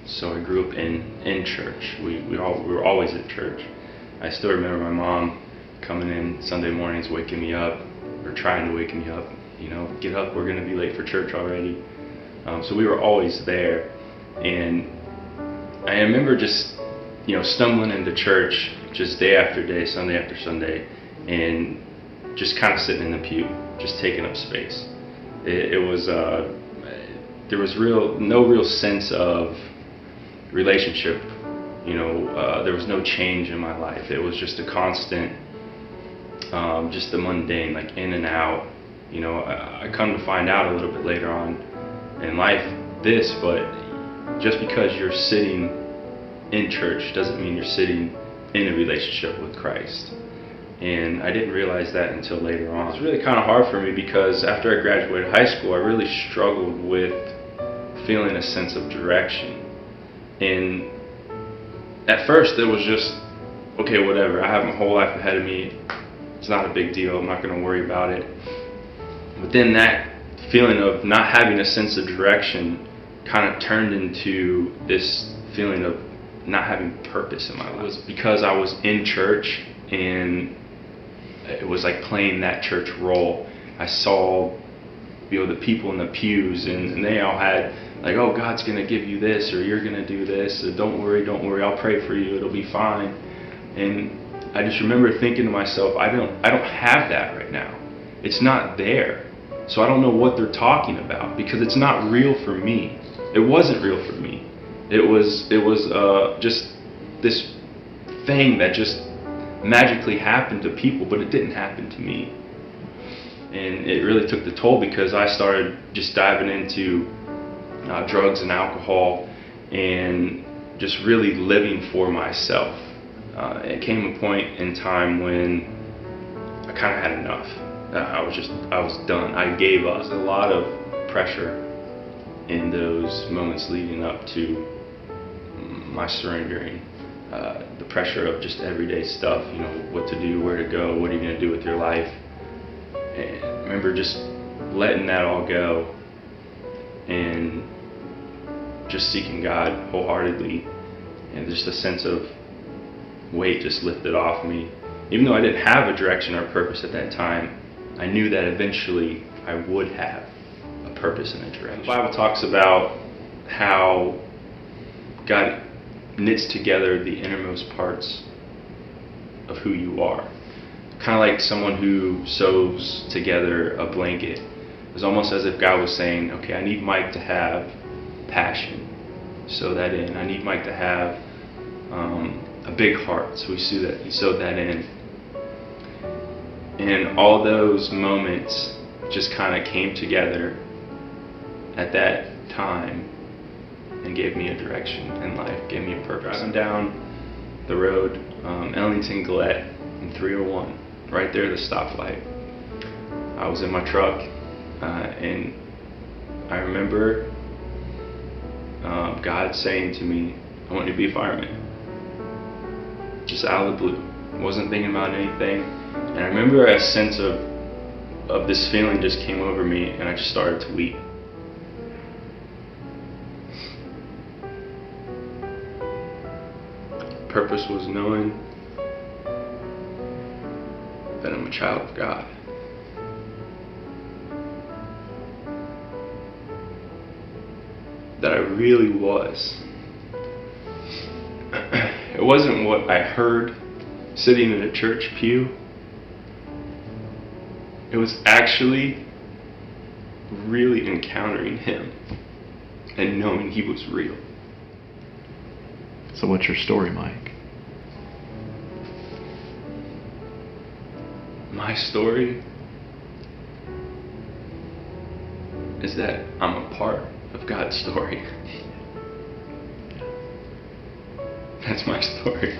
So I grew up in church. We were always at church. I still remember my mom coming in Sunday mornings, waking me up, or trying to wake me up. Get up, we're going to be late for church already. So we were always there. And I remember just, stumbling into church just day after day, Sunday after Sunday, and just kind of sitting in the pew, just taking up space. It was, there was no real sense of relationship. There was no change in my life. It was just a constant, just the mundane, like in and out. I come to find out a little bit later on in life but just because you're sitting in church doesn't mean you're sitting in a relationship with Christ. And I didn't realize that until later on. It was really kind of hard for me because after I graduated high school, I really struggled with feeling a sense of direction. And at first it was just, okay, whatever, I have my whole life ahead of me, it's not a big deal, I'm not going to worry about it. But then that feeling of not having a sense of direction kind of turned into this feeling of not having purpose in my life. It was because I was in church and it was like playing that church role. I saw the people in the pews and they all had like, oh, God's going to give you this, or you're going to do this, or don't worry, I'll pray for you, it'll be fine. And I just remember thinking to myself, I don't have that right now. It's not there. So I don't know what they're talking about because it's not real for me. It wasn't real for me. It was just this thing that just magically happened to people, but it didn't happen to me. And it really took the toll because I started just diving into drugs and alcohol and just really living for myself. It came a point in time when I kind of had enough. I was done. I gave up. There was a lot of pressure in those moments leading up to my surrendering. The pressure of just everyday stuff, what to do, where to go, what are you going to do with your life. And I remember just letting that all go and just seeking God wholeheartedly, and just a sense of weight just lifted off me. Even though I didn't have a direction or purpose at that time, I knew that eventually I would have a purpose and a direction. The Bible talks about how God knits together the innermost parts of who you are. Kind of like someone who sews together a blanket. It was almost as if God was saying, okay, I need Mike to have passion, sew that in. I need Mike to have a big heart, so he sewed that in. And all those moments just kind of came together at that time and gave me a direction in life, gave me a purpose. Driving down the road, Ellington Gillette in 301, right there at the stoplight. I was in my truck and I remember God saying to me, I want you to be a fireman. Just out of the blue. Wasn't thinking about anything. And I remember a sense of this feeling just came over me and I just started to weep. Purpose was knowing that I'm a child of God. That I really was. It wasn't what I heard sitting in a church pew. It was actually really encountering Him and knowing He was real. So what's your story, Mike? My story is that I'm a part of God's story. That's my story.